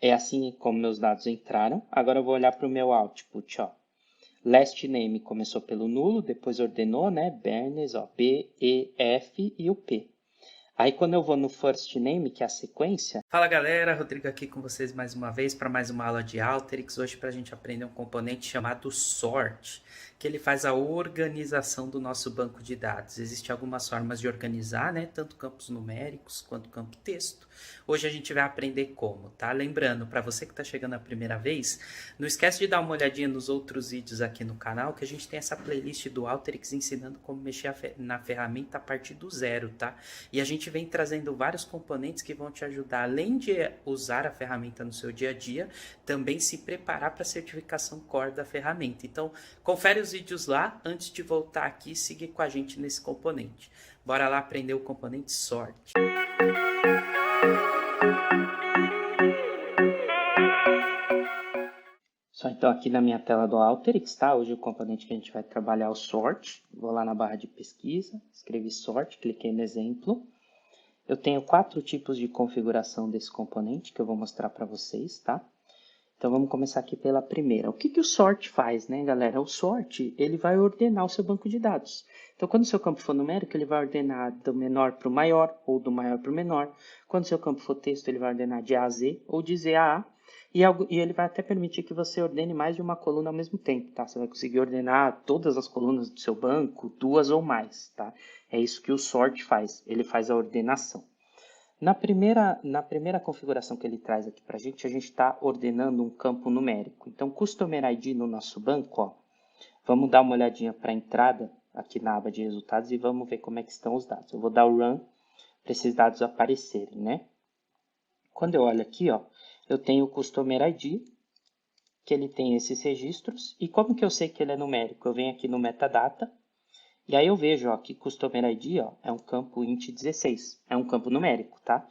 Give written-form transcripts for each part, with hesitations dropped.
É assim como meus dados entraram. Agora eu vou olhar para o meu output, ó. Last name começou pelo nulo, depois ordenou, né? Bernes, ó, B, E, F e o P. Aí quando eu vou no first name, que é a sequência... Fala galera, Rodrigo aqui com vocês mais uma vez para mais uma aula de Alteryx. Hoje para a gente aprender um componente chamado Sort, que ele faz a organização do nosso banco de dados. Existem algumas formas de organizar, né? Tanto campos numéricos quanto campo texto. Hoje a gente vai aprender como, tá? Lembrando, para você que está chegando a primeira vez, não esquece de dar uma olhadinha nos outros vídeos aqui no canal, que a gente tem essa playlist do Alteryx ensinando como mexer na ferramenta a partir do zero, tá? E a gente vem trazendo vários componentes que vão te ajudar, além de usar a ferramenta no seu dia a dia, também se preparar para a certificação Core da ferramenta. Então, confere os vídeos lá antes de voltar aqui e seguir com a gente nesse componente. Bora lá aprender o componente Sort. Só então aqui na minha tela do Alteryx, tá? Hoje o componente que a gente vai trabalhar é o Sort. Vou lá na barra de pesquisa, escrevi Sort, cliquei no exemplo. Eu tenho 4 tipos de configuração desse componente que eu vou mostrar para vocês, tá? Então vamos começar aqui pela primeira. O que o sort faz, né, galera? O sort, ele vai ordenar o seu banco de dados. Então quando o seu campo for numérico, ele vai ordenar do menor para o maior ou do maior para o menor. Quando o seu campo for texto, ele vai ordenar de A a Z ou de Z a A. E ele vai até permitir que você ordene mais de uma coluna ao mesmo tempo, tá? Você vai conseguir ordenar todas as colunas do seu banco, 2 ou mais, tá? É isso que o sort faz, ele faz a ordenação. Na primeira configuração que ele traz aqui para a gente está ordenando um campo numérico. Então, Customer ID no nosso banco, ó, vamos dar uma olhadinha para a entrada aqui na aba de resultados e vamos ver como é que estão os dados. Eu vou dar o Run para esses dados aparecerem, né? Quando eu olho aqui, ó, eu tenho o Customer ID, que ele tem esses registros. E como que eu sei que ele é numérico? Eu venho aqui no Metadata, e aí eu vejo ó, que Customer ID ó, é um campo int 16, é um campo numérico, tá?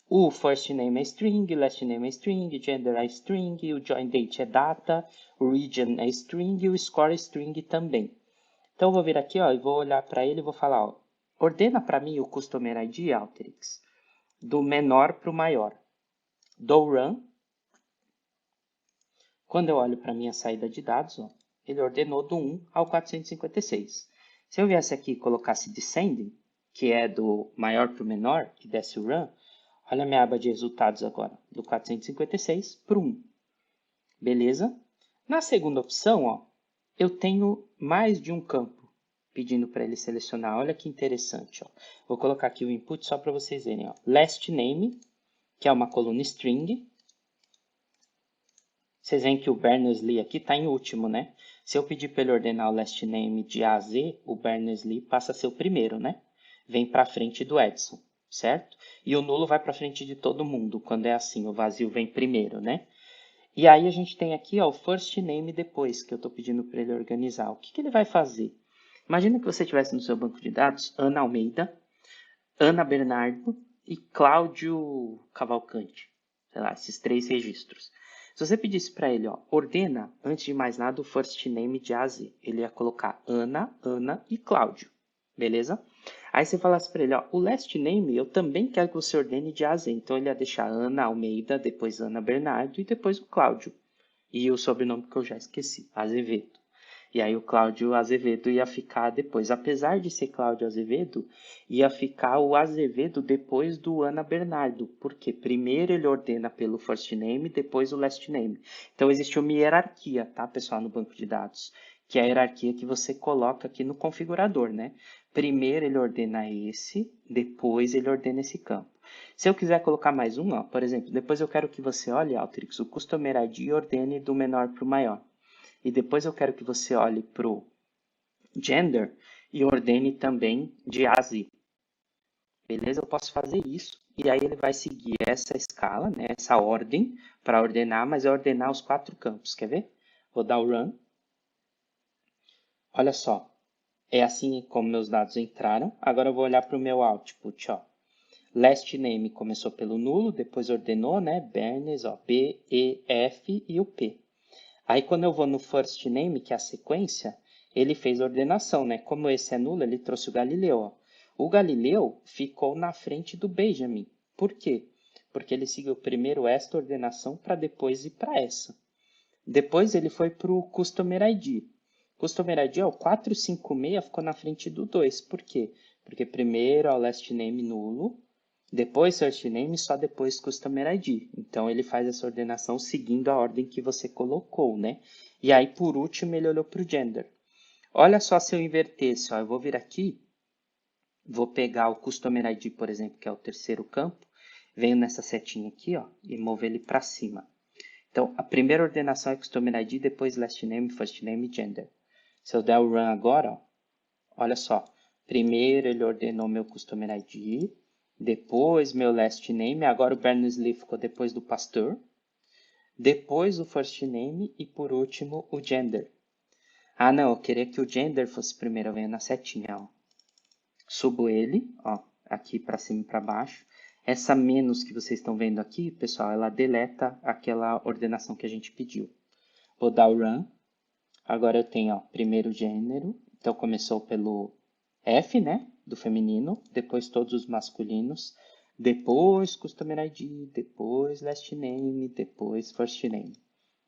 O first name é string, last name é string, gender é string, o join date é data, o region é string e o score é string também. Então eu vou vir aqui ó, e vou olhar para ele e vou falar, ó, ordena para mim o Customer ID Alteryx do menor para o maior. Dou run. Quando eu olho para minha saída de dados, ó, ele ordenou do 1 ao 456. Se eu viesse aqui e colocasse descending, que é do maior para o menor, e desse o run, olha a minha aba de resultados agora, do 456 para o 1. Beleza? Na segunda opção, ó, eu tenho mais de um campo pedindo para ele selecionar. Olha que interessante. Ó. Vou colocar aqui o input só para vocês verem. Ó. Last name, que é uma coluna string. Vocês veem que o Berners-Lee aqui está em último, né? Se eu pedir para ele ordenar o last name de A a Z, o Berners-Lee passa a ser o primeiro, né? Vem para frente do Edson, certo? E o nulo vai para frente de todo mundo, quando é assim, o vazio vem primeiro, né? E aí a gente tem aqui ó, o first name depois, que eu estou pedindo para ele organizar. O que ele vai fazer? Imagina que você tivesse no seu banco de dados Ana Almeida, Ana Bernardo e Cláudio Cavalcante. Sei lá, esses 3 registros. Se você pedisse para ele, ó, ordena, antes de mais nada, o first name de A a Z. Ele ia colocar Ana, Ana e Cláudio. Beleza? Aí você falasse para ele, ó, o last name eu também quero que você ordene de A a Z. Então ele ia deixar Ana Almeida, depois Ana Bernardo e depois o Cláudio. E o sobrenome que eu já esqueci, Azevedo. E aí o Cláudio Azevedo ia ficar depois. Apesar de ser Cláudio Azevedo, ia ficar o Azevedo depois do Ana Bernardo. Porque primeiro ele ordena pelo first name, depois o last name. Então existe uma hierarquia, tá, pessoal, no banco de dados. Que é a hierarquia que você coloca aqui no configurador, né? Primeiro ele ordena esse, depois ele ordena esse campo. Se eu quiser colocar mais um, ó, por exemplo, depois eu quero que você olhe, Alteryx, o Customer ID e ordene do menor para o maior. E depois eu quero que você olhe para o gender e ordene também de A a Z. Beleza? Eu posso fazer isso. E aí ele vai seguir essa escala, né, essa ordem para ordenar, mas é ordenar os 4 campos. Quer ver? Vou dar o run. Olha só. É assim como meus dados entraram. Agora eu vou olhar para o meu output. Ó. Last name começou pelo nulo, depois ordenou, né? Bernes, ó, B, E, F e o P. Aí quando eu vou no first name, que é a sequência, ele fez a ordenação, né? Como esse é nulo, ele trouxe o Galileu. Ó. O Galileu ficou na frente do Benjamin. Por quê? Porque ele seguiu primeiro esta ordenação para depois ir para essa. Depois ele foi para o Customer ID. Customer ID, ó, o 456 ficou na frente do 2. Por quê? Porque primeiro é o last name nulo, depois first name, só depois Customer ID. Então ele faz essa ordenação seguindo a ordem que você colocou, né? E aí por último ele olhou para o gender. Olha só se eu invertesse, ó, eu vou vir aqui, vou pegar o Customer ID, por exemplo, que é o terceiro campo, venho nessa setinha aqui, ó, e mover ele para cima. Então, a primeira ordenação é Customer ID, depois last name, first name e gender. Se eu der o run agora, ó, olha só. Primeiro ele ordenou meu Customer ID, depois meu last name, agora o Berners-Lee ficou depois do pastor, depois o first name e por último o gender. Ah, não, eu queria que o gender fosse primeiro, eu venho na setinha, ó. Subo ele, ó, aqui para cima e para baixo. Essa menos que vocês estão vendo aqui, pessoal, ela deleta aquela ordenação que a gente pediu. Vou dar o run. Agora eu tenho, ó, primeiro gênero. Então começou pelo F, né, do feminino, depois todos os masculinos, depois Customer ID, depois last name, depois first name.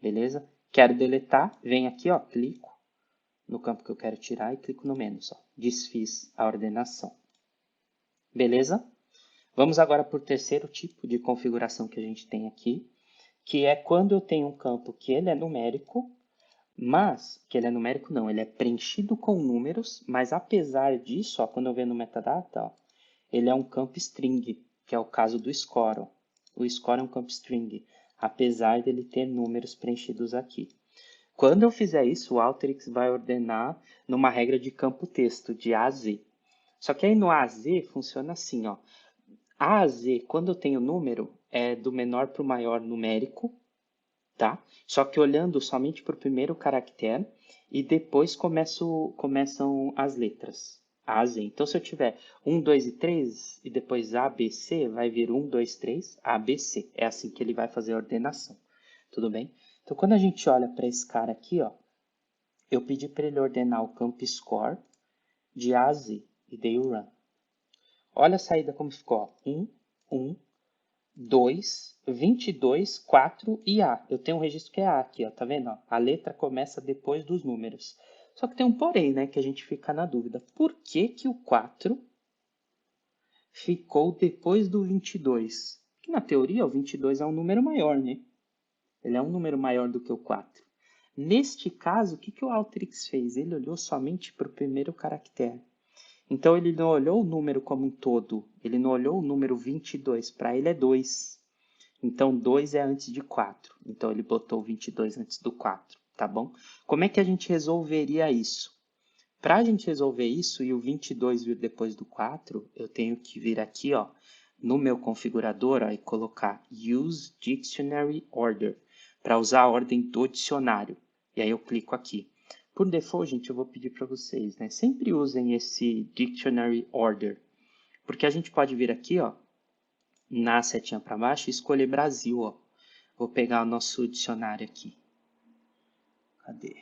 Beleza? Quero deletar, venho aqui, ó, clico no campo que eu quero tirar e clico no menos, ó. Desfiz a ordenação. Beleza? Vamos agora para o terceiro tipo de configuração que a gente tem aqui, que é quando eu tenho um campo que ele é numérico, mas, que ele é numérico não, ele é preenchido com números, mas apesar disso, ó, quando eu venho no metadata, ó, ele é um campo string, que é o caso do score. Ó. O score é um campo string, apesar dele ter números preenchidos aqui. Quando eu fizer isso, o Alteryx vai ordenar numa regra de campo texto, de A a Z. Só que aí no A a Z funciona assim, ó. A a Z, quando eu tenho número, é do menor para o maior numérico, tá? Só que olhando somente para o primeiro caractere e depois começam as letras, A a Z. Então, se eu tiver 1, 2 e 3 e depois A, B, C, vai vir 1, 2, 3, A, B, C. É assim que ele vai fazer a ordenação, tudo bem? Então, quando a gente olha para esse cara aqui, ó, eu pedi para ele ordenar o campo score de A a Z e dei o run. Olha a saída como ficou, 1, 1, 2, 22, 4 e A. Eu tenho um registro que é A aqui, ó, tá vendo? Ó? A letra começa depois dos números. Só que tem um porém, né, que a gente fica na dúvida. Por que que o 4 ficou depois do 22? Porque na teoria o 22 é um número maior, né? Ele é um número maior do que o 4. Neste caso, o que que o Alteryx fez? Ele olhou somente para o primeiro caractere. Então, ele não olhou o número como um todo, ele não olhou o número 22, para ele é 2. Então, 2 é antes de 4, então ele botou o 22 antes do 4, tá bom? Como é que a gente resolveria isso? Para a gente resolver isso e o 22 vir depois do 4, eu tenho que vir aqui, ó, no meu configurador, ó, e colocar Use Dictionary Order, para usar a ordem do dicionário. E aí eu clico aqui. Por default, gente, eu vou pedir para vocês, né? Sempre usem esse Dictionary Order, porque a gente pode vir aqui, ó, na setinha para baixo e escolher Brasil, ó. Vou pegar o nosso dicionário aqui. Cadê?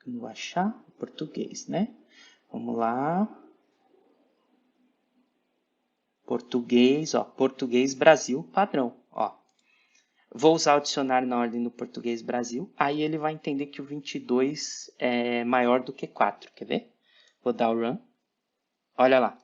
Não vou achar português, né? Vamos lá. Português, ó, português Brasil padrão, ó. Vou usar o dicionário na ordem do português Brasil, aí ele vai entender que o 22 é maior do que 4, quer ver? Vou dar o run, olha lá.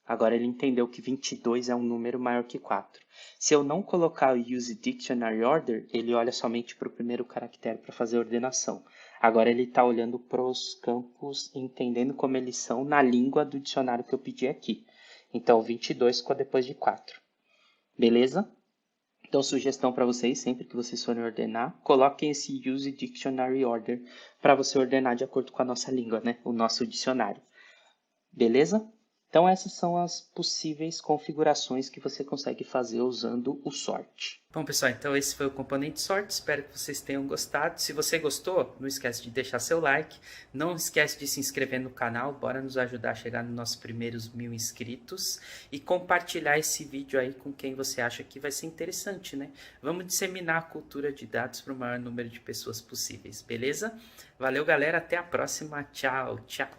Agora ele entendeu que 22 é um número maior que 4. Se eu não colocar o Use Dictionary Order, ele olha somente para o primeiro caractere para fazer a ordenação. Agora ele está olhando para os campos, entendendo como eles são na língua do dicionário que eu pedi aqui. Então, 22 ficou depois de 4. Beleza? Então, sugestão para vocês, sempre que vocês forem ordenar, coloquem esse Use Dictionary Order para você ordenar de acordo com a nossa língua, né? O nosso dicionário. Beleza? Então, essas são as possíveis configurações que você consegue fazer usando o sort. Bom, pessoal, então esse foi o componente sort. Espero que vocês tenham gostado. Se você gostou, não esquece de deixar seu like. Não esquece de se inscrever no canal. Bora nos ajudar a chegar nos nossos primeiros 1000 inscritos. E compartilhar esse vídeo aí com quem você acha que vai ser interessante, né? Vamos disseminar a cultura de dados para o maior número de pessoas possíveis, beleza? Valeu, galera. Até a próxima. Tchau, tchau.